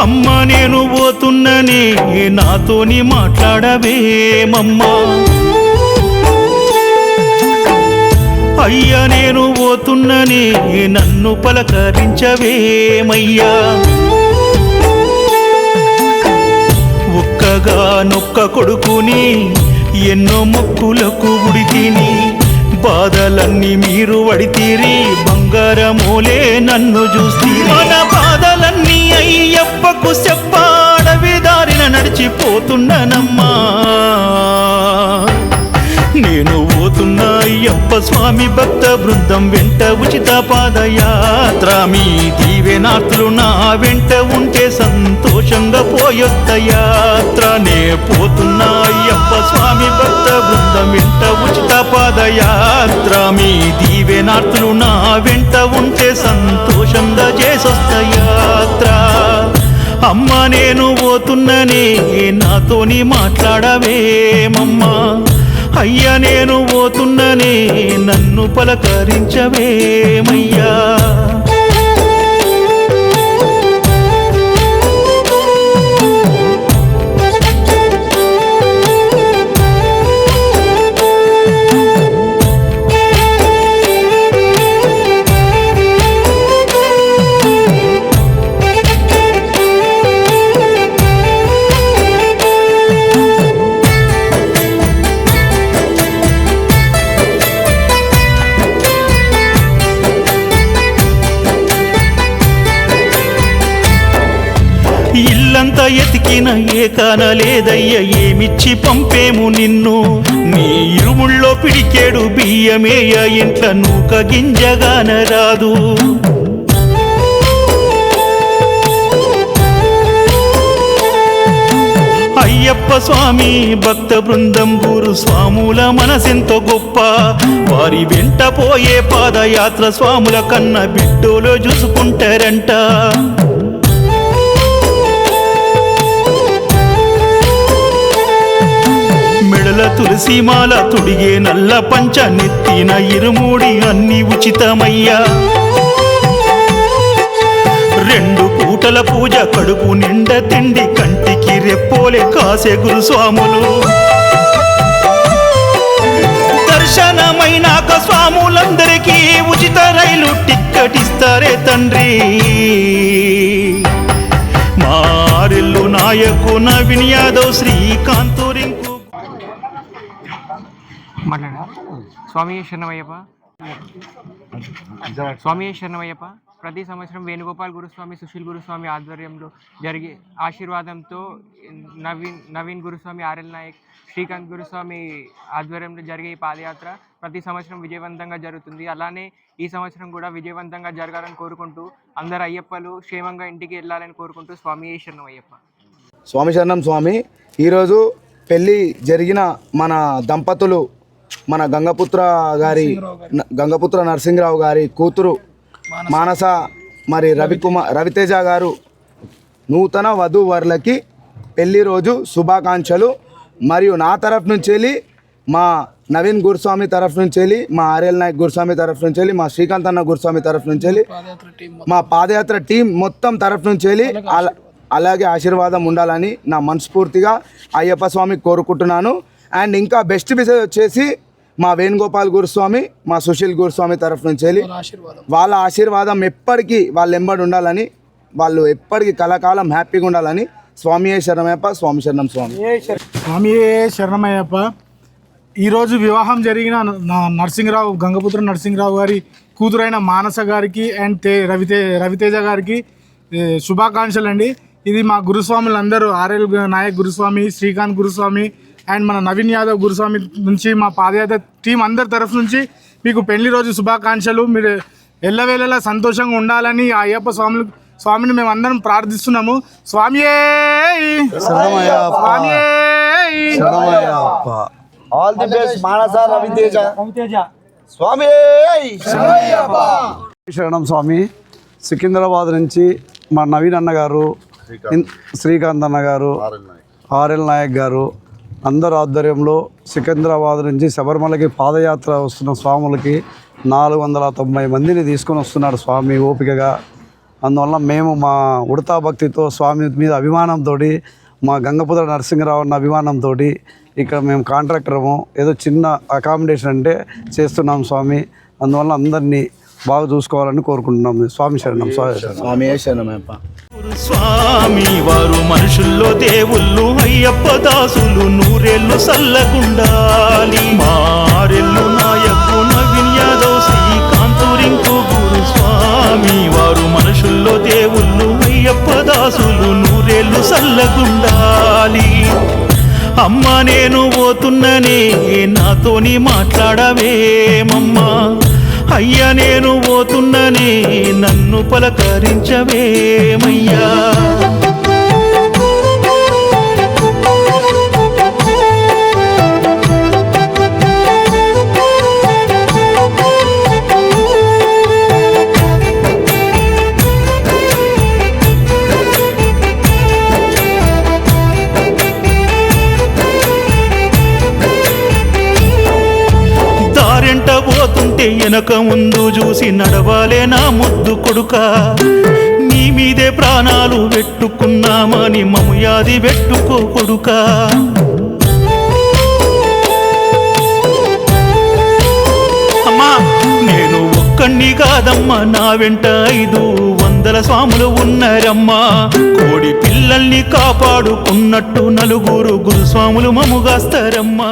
అమ్మ నేను పోతున్ననే నాతోని మాట్లాడవేమమ్మా, అయ్యా నేను పోతున్ననే నన్ను పలకరించవేమయ్యా, ఒక్కగా నొక్క కొడుకుని ఎన్నో మొక్కులకు ఉడితిని, బాధలన్నీ మీరు వడితీరి బంగారమోలే నన్ను చూస్తీ, మన బాధలన్నీ అయ్యప్పకు చెప్పాడవి దారిన నడిచిపోతున్నానమ్మా, నేను పోతున్నా అయ్యప్ప స్వామి భక్త బృందం వెంట ఉచిత పాదయాత్ర, మీ దీవెనార్తులు నా వెంట ఉంటే సంతోషంగా పోయొత్త యాత్ర, నే పోతున్నా అయ్యప్ప స్వామి భక్త బృందం వెంట ఉచిత పాదయాత్ర, మీ దీవెనార్తులు నా వెంట ఉంటే సంతోషంగా చేసొస్త యాత్ర, అమ్మ నేను పోతున్ననే నాతోని మాట్లాడవేమమ్మా, అయ్యా నేను పోతున్ననే నన్ను పలకరించవేమయ్యా. ఇల్లంతా ఎతికిన ఏ కానలేదయ్య, ఏమిచ్చి పంపేము నిన్ను, నీ ఇరుముల్లో పిడికేడు బియ్యమేయ ఇంట్ల నూక గింజగాన రాదు, అయ్యప్ప స్వామి భక్త బృందం గురు స్వాముల మనసెంతో గొప్ప, వారి వెంట పోయే పాదయాత్ర స్వాముల కన్న బిడ్డోలో చూసుకుంటారంట, మెడల తులసిమాల తుడిగే నల్ల పంచ నెత్తిన ఇరుమూడి అన్ని ఉచితమయ్యా, రెండు పూటల పూజ కడుపు నిండ తిండి కంటికి రెప్పోలే కాసే గురుస్వాములు, దర్శనమైనాక స్వాములందరికీ ఉచిత రైలు టిక్కెట్ ఇస్తారే తండ్రి, మారెల్లు నాయకు నవీన్ యాదవ్ శ్రీకాంత్ రింకు. స్వామి శరణమయ్యప్ప, స్వామి శరణమయ్యప్ప. ప్రతి సంవత్సరం వేణుగోపాల్ గురుస్వామి, సుశీల్ గురుస్వామి ఆధ్వర్యంలో జరిగే ఆశీర్వాదంతో నవీన్ గురుస్వామి, ఆర్ఎల్ నాయక్, శ్రీకాంత్ గురుస్వామి ఆధ్వర్యంలో జరిగే ఈ పాదయాత్ర ప్రతి సంవత్సరం విజయవంతంగా జరుగుతుంది. అలానే ఈ సంవత్సరం కూడా విజయవంతంగా జరగాలని కోరుకుంటూ అందరు అయ్యప్పలు క్షేమంగా ఇంటికి వెళ్ళాలని కోరుకుంటూ స్వామి శరణమయ్యప్ప. స్వామి శరణం స్వామి. ఈరోజు పెళ్ళి జరిగిన మన దంపతులు మన గంగపుత్ర నరసింహరావు గారి కూతురు మానస మరి రవితేజ గారు నూతన వధూవరులకి పెళ్లి రోజు శుభాకాంక్షలు. మరియు నా తరఫు నుంచి వెళ్ళి మా నవీన్ గురుస్వామి తరఫు నుంచి వెళ్ళి, మా ఆర్ఎల్ నాయక్ గురుస్వామి తరఫు నుంచి వెళ్ళి, మా శ్రీకాంత్ అన్న గురుస్వామి తరఫు నుంచి వెళ్ళి, మా పాదయాత్ర టీం మొత్తం తరఫు నుంచి వెళ్ళి అలాగే ఆశీర్వాదం ఉండాలని నా మనస్ఫూర్తిగా అయ్యప్ప స్వామికి కోరుకుంటున్నాను. అండ్ ఇంకా బెస్ట్ మెసేజ్ వచ్చేసి మా వేణుగోపాల్ గురుస్వామి, మా సుశీల్ గురుస్వామి తరఫు నుంచి వెళ్ళి వాళ్ళ ఆశీర్వాదం ఎప్పటికీ వాళ్ళు ఎంబడి ఉండాలని, వాళ్ళు ఎప్పటికీ కలకాలం హ్యాపీగా ఉండాలని. స్వామియే శరణమయ్యప్ప. స్వామి శరణం స్వామి. స్వామియే శరణమయ్యప్ప. ఈరోజు వివాహం జరిగిన నరసింహరావు, గంగపుత్ర నరసింహరావు గారి కూతురైన మానస గారికి అండ్ రవితేజ గారికి శుభాకాంక్షలు అండి. ఇది మా గురుస్వాములందరూ ఆర్ఎల్ నాయక్ గురుస్వామి, శ్రీకాంత్ గురుస్వామి అండ్ మన నవీన్ యాదవ్ గురుస్వామి నుంచి మా పాదయాత్ర టీం అందరి తరఫు నుంచి మీకు పెళ్లి రోజు శుభాకాంక్షలు. మీరు ఎల్లవేళలా సంతోషంగా ఉండాలని ఆ అయ్యప్ప స్వామిని మేము అందరం ప్రార్థిస్తున్నాము. స్వామియే స్వామియే. ఆల్ ది బెస్ట్ మానస రవితేజ. స్వామి శరణం స్వామి. సికింద్రాబాద్ నుంచి మా నవీన్ అన్న గారు, శ్రీకాంత్ అన్న గారు, ఆర్ఎల్ నాయక్ గారు అందరు ఆధ్వర్యంలో సికింద్రాబాద్ నుంచి శబరిమలకి పాదయాత్ర వస్తున్న స్వాములకి 490 మందిని తీసుకొని వస్తున్నాడు స్వామి ఓపికగా. అందువల్ల మేము మా ఉడతా భక్తితో స్వామి మీద అభిమానంతో, మా గంగపుత్ర నరసింహరావు అన్న అభిమానంతో ఇక్కడ మేము కాంట్రాక్టరము, ఏదో చిన్న అకామిడేషన్ అంటే చేస్తున్నాం స్వామి. అందువల్ల అందరినీ బాగా చూసుకోవాలని కోరుకుంటున్నాం. స్వామి శరణం. స్వామి శరణమయ్యప్ప. స్వామి వారు మనుషుల్లో దేవుళ్ళు, అయ్యప్ప దాసులు నూరేళ్ళు సల్లగుండాలి. మారెల్లు నాయకు నవీన్ యాదవ్ శ్రీకాంతురింకు గురు స్వామి వారు మనుషుల్లో దేవుళ్ళు, అయ్యప్ప దాసులు నూరేళ్ళు సల్లగుండాలి. అమ్మ నేను పోతున్ననే నాతోని మాట్లాడవేమమ్మా, అయ్యా నేను పోతున్ననే నన్ను పలకరించవేమయ్యా. దారెంట పోతుంటే వెనక ముందు చూసి నడవాలే నా ముద్దు కొడుక, నీ మీదే ప్రాణాలు పెట్టుకున్నామని మము యాది పెట్టుకో కొడుక. అమ్మా నేను ఒక్కణ్ణి కాదమ్మా, నా వెంట 500 స్వాములు ఉన్నారమ్మా. కోడి పిల్లల్ని కాపాడుకున్నట్టు 4 గురుస్వాములు మముగాస్తారమ్మా.